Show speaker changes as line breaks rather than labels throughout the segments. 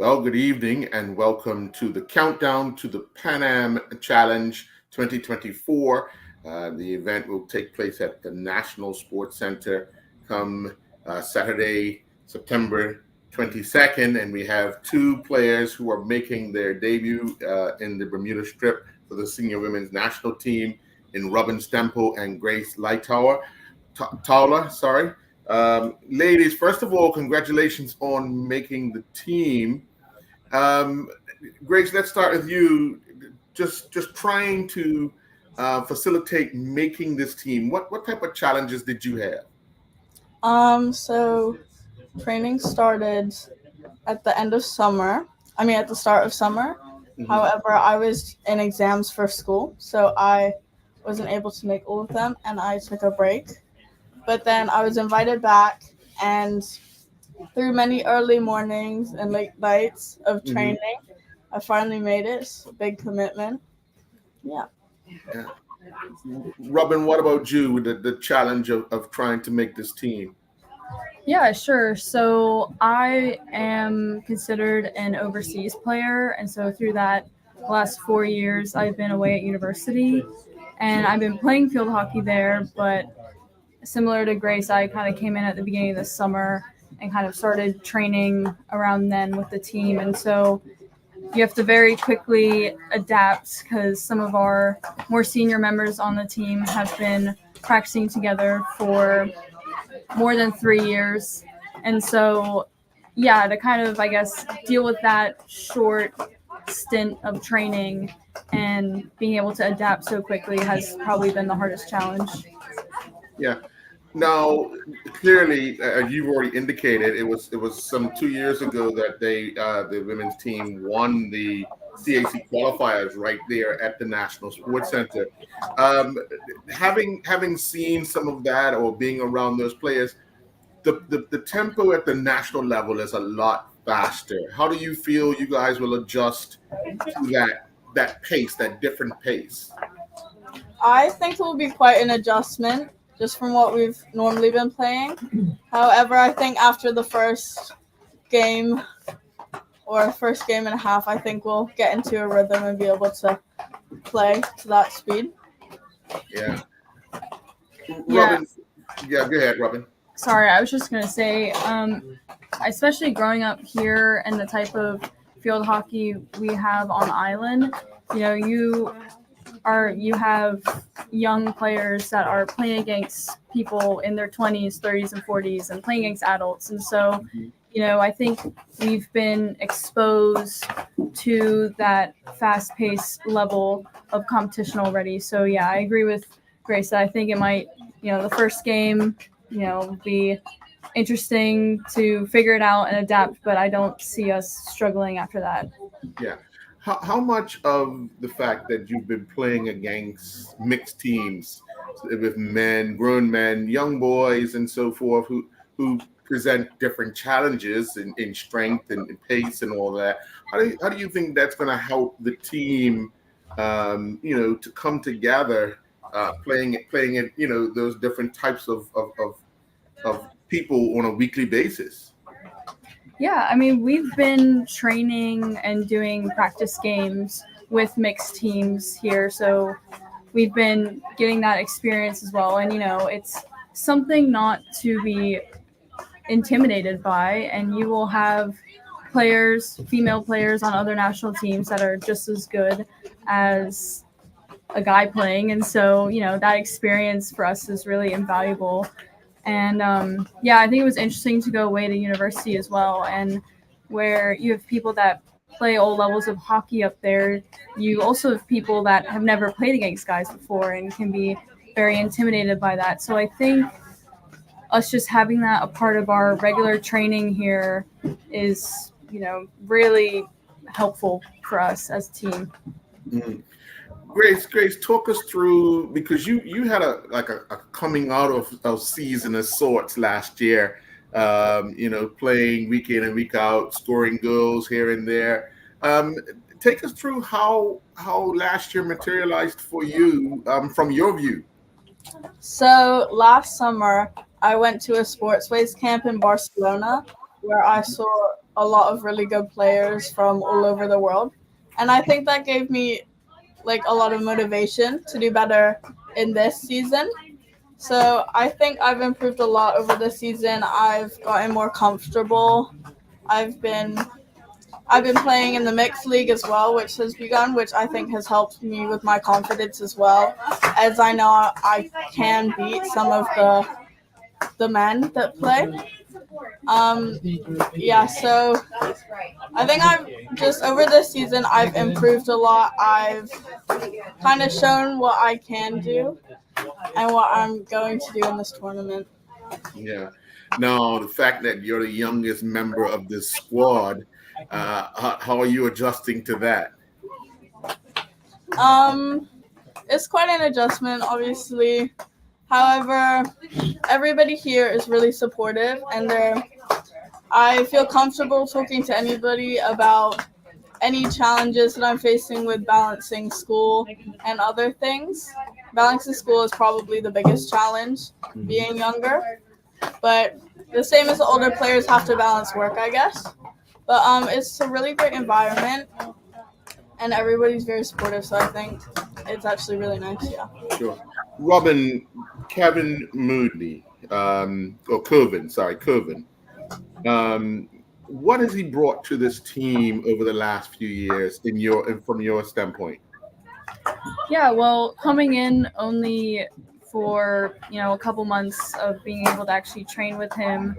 Well, good evening and welcome to the countdown to the Pan Am Challenge 2024. The event will take place at the National Sports Center come Saturday, September 22nd. And we have two players who are making their debut in the Bermuda Strip for the senior women's national team in Robin Stemple and Grace Lightower. Towler, sorry. Ladies, first of all, congratulations on making the team. Um, Grace, let's start with you. Just trying to facilitate making this team. What type of challenges did you have?
So training started at the end of summer. At the start of summer.
Mhm.
However, I was in exams for school, so I wasn't able to make all of them, and I took a break. But then I was invited back, and through many early mornings and late nights of
Mhm.
training, I finally made it. It's a big commitment. Yeah.
Yeah. Robin, what about you with the challenge of trying to make this team?
Yeah, sure. So I am considered an overseas player. And so through that last 4 years, I've been away at university and I've been playing field hockey there. But similar to Grace, I kind of came in at the beginning of the summer and kind of started training around then with the team. And so you have to very quickly adapt because some of our more senior members on the team have been practicing together for more than 3 years. And so, yeah, to kind of, I guess, deal with that short stint of training and being able to adapt so quickly has probably been the hardest challenge.
Yeah. Now, clearly, you've already indicated it was some 2 years ago that the women's team won the CAC qualifiers right there at the National Sports Center. Um, having seen some of that or being around those players, the tempo at the national level is a lot faster. How do you feel you guys will adjust to that pace, that different pace?
I think it will be quite an adjustment just from what we've normally been playing. However, I think after the first game or first game and a half, I think we'll get into a rhythm and be able to play to that speed.
Yeah,
Yeah,
Robin. Yeah, go ahead, Robin.
sorry, I was just going to say, especially growing up here and the type of field hockey we have on island, you have young players that are playing against people in their 20s, 30s, and 40s and playing against adults. And so, I think we've been exposed to that fast paced level of competition already. So, yeah, I agree with Grace that I think it might, the first game, be interesting to figure it out and adapt, but I don't see us struggling after that.
Yeah. How much of the fact that you've been playing against mixed teams with men, grown men, young boys, and so forth, who present different challenges in strength and in pace and all that, how do you think that's going to help the team, to come together, playing it, those different types of people on a weekly basis?
Yeah, I mean, we've been training and doing practice games with mixed teams here, so we've been getting that experience as well. And, it's something not to be intimidated by, and you will have female players on other national teams that are just as good as a guy playing. And so, that experience for us is really invaluable. And yeah, I think it was interesting to go away to university as well, and where you have people that play all levels of hockey up there. You also have people that have never played against guys before and can be very intimidated by that. So I think us just having that a part of our regular training here is, really helpful for us as a team.
Mhm. Grace, talk us through because you had a coming out of season of sorts last year. Playing week in and week out, scoring goals here and there. Um, take us through how last year materialized for you from your view.
So last summer, I went to a sportsways camp in Barcelona, where I saw a lot of really good players from all over the world. And I think that gave me like a lot of motivation to do better in this season. So I think I've improved a lot over the season. I've gotten more comfortable. I've been I've been playing in the mixed league as well, which has begun, which I think has helped me with my confidence as well, as I know I can beat some of the men that play. Yeah, so I think I've just over this season I've improved a lot. I've kind of shown what I can do and what I'm going to do in this tournament.
Yeah. Now, the fact that you're the youngest member of this squad, how are you adjusting to that?
It's quite an adjustment, obviously. However, everybody here is really supportive, and I feel comfortable talking to anybody about any challenges that I'm facing with balancing school and other things. Balancing school is probably the biggest challenge, being younger. But the same as the older players have to balance work, I guess. But it's a really great environment, and everybody's very supportive. So I think it's actually really nice. Yeah.
Sure. Robin, Kevin Moody, or Curvin, sorry, Curvin. What has he brought to this team over the last few years from your standpoint?
Yeah, well, coming in only for, a couple months of being able to actually train with him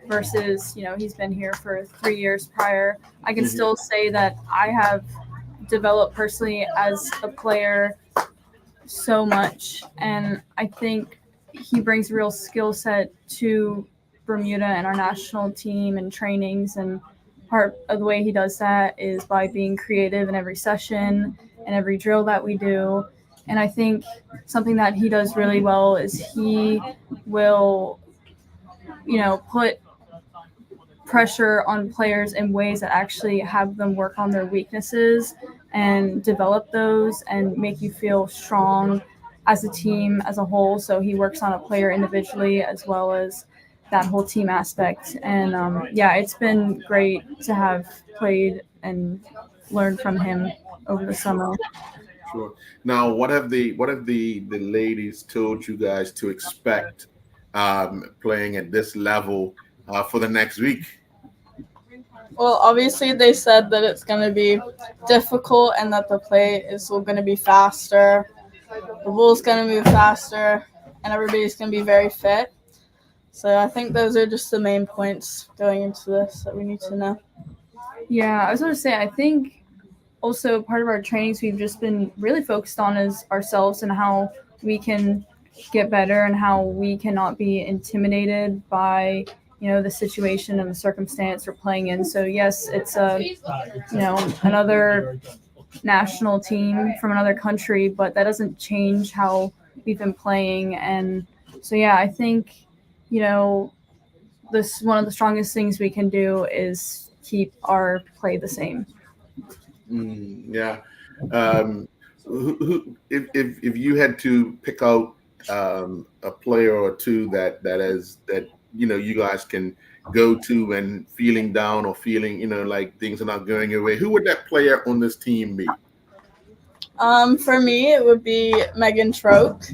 versus, he's been here for 3 years prior, I can still say that I have developed personally as a player so much. And I think he brings a real skill set to Bermuda and our national team and trainings. And part of the way he does that is by being creative in every session and every drill that we do. And I think something that he does really well is he will, put pressure on players in ways that actually have them work on their weaknesses and develop those and make you feel strong as a team as a whole. So he works on a player individually as well as that whole team aspect. And it's been great to have played and learned from him over the summer.
Sure. Now, what have the ladies told you guys to expect playing at this level for the next week?
Well, obviously they said that it's going to be difficult and that the play is going to be faster. The ball's going to move faster, and everybody's going to be very fit. So I think those are just the main points going into this that we need to know.
Yeah, I was going to say, I think also part of our trainings we've just been really focused on is ourselves and how we can get better and how we cannot be intimidated by the situation and the circumstance we're playing in. So yes, it's another national team from another country, but that doesn't change how we've been playing. And so I think this one of the strongest things we can do is keep our play the same.
If you had to pick out a player or two that you guys can go to and feeling down or feeling like things are not going your way, who would that player on this team be?
For me, it would be Megan Troke.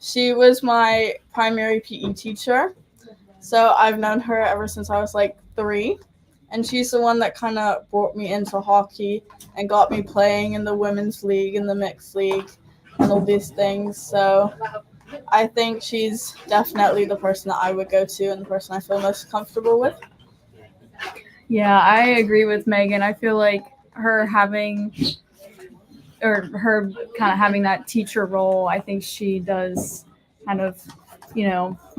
She was my primary PE teacher, so I've known her ever since I was like 3, and she's the one that kind of brought me into hockey and got me playing in the women's league and the mixed league and all these things. So I think she's definitely the person that I would go to and the person I feel most comfortable with.
Yeah, I agree with Megan. I feel like her having that teacher role, I think she does kind of,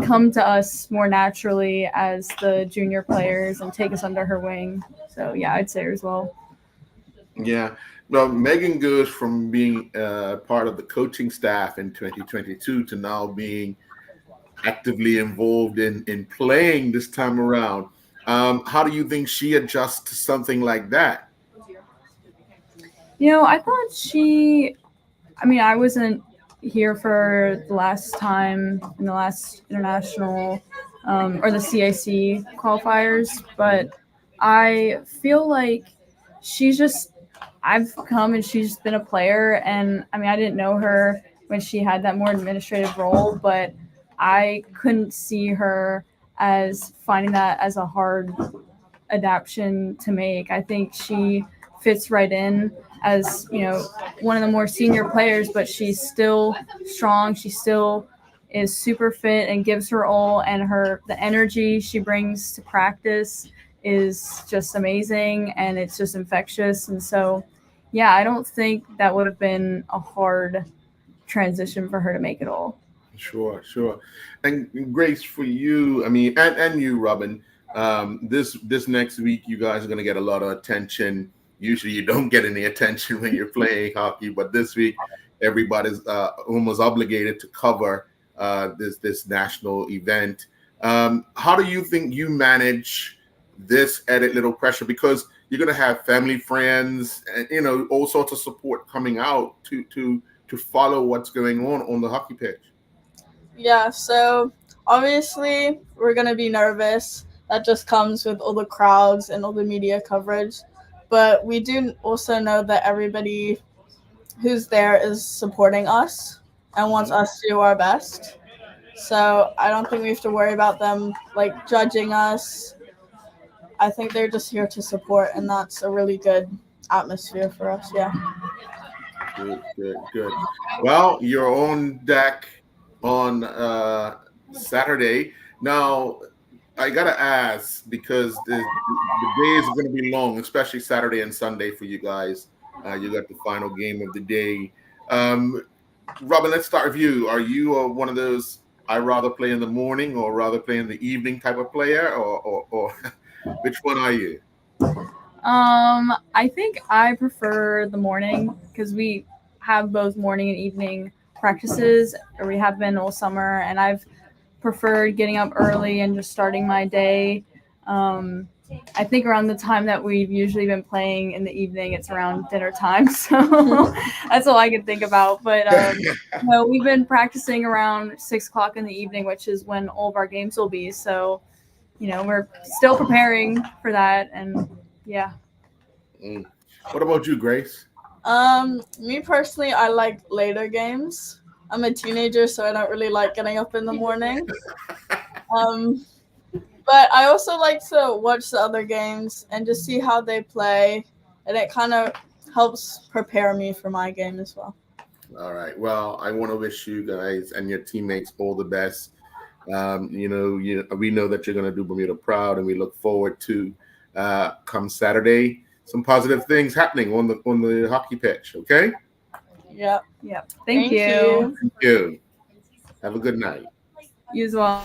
come to us more naturally as the junior players and take us under her wing. So I'd say her as well.
Yeah. Well, Megan goes from being part of the coaching staff in 2022 to now being actively involved in playing this time around. How do you think she adjusts to something like that?
I thought I wasn't here for the last time in the last international, or the CAC qualifiers, but I feel like she's just, I've come and she's been a player, and I mean, I didn't know her when she had that more administrative role, but I couldn't see her as finding that as a hard adaptation to make. I think she fits right in as, one of the more senior players, but she's still strong. She still is super fit and gives her all, and the energy she brings to practice is just amazing, and it's just infectious. And so, yeah, I don't think that would have been a hard transition for her to make at all.
Sure. And Grace, for you, I mean, and you, Robin, this next week, you guys are going to get a lot of attention. Usually you don't get any attention when you're playing hockey, but this week, everybody's almost obligated to cover this national event. How do you think you manage this added little pressure? Because you're going to have family, friends, and, all sorts of support coming out to follow what's going on the hockey pitch.
Yeah, so obviously we're going to be nervous. That just comes with all the crowds and all the media coverage. But we do also know that everybody who's there is supporting us and wants us to do our best. So I don't think we have to worry about them, judging us. I think they're just here to support, and that's a really good atmosphere for us, yeah.
Good. Well, you're on deck on Saturday. Now, I gotta ask, because the days are going to be long, especially Saturday and Sunday for you guys. You got the final game of the day. Robin, let's start with you. Are you one of those I rather play in the morning or rather play in the evening type of player, or which one are you?
I think I prefer the morning, because we have both morning and evening practices, or we have been all summer, and I've preferred getting up early and just starting my day. I think around the time that we've usually been playing in the evening, it's around dinner time. So that's all I can think about. But we've been practicing around 6:00 in the evening, which is when all of our games will be. So, we're still preparing for that. And yeah.
What about you, Grace?
Me personally, I like later games. I'm a teenager, so I don't really like getting up in the morning. But I also like to watch the other games and just see how they play, and it kind of helps prepare me for my game as well.
All right. Well, I want to wish you guys and your teammates all the best. We know that you're going to do Bermuda proud, and we look forward to come Saturday some positive things happening on the hockey pitch. Okay.
Yep.
Thank you.
Thank you. Have a good night.
You as well.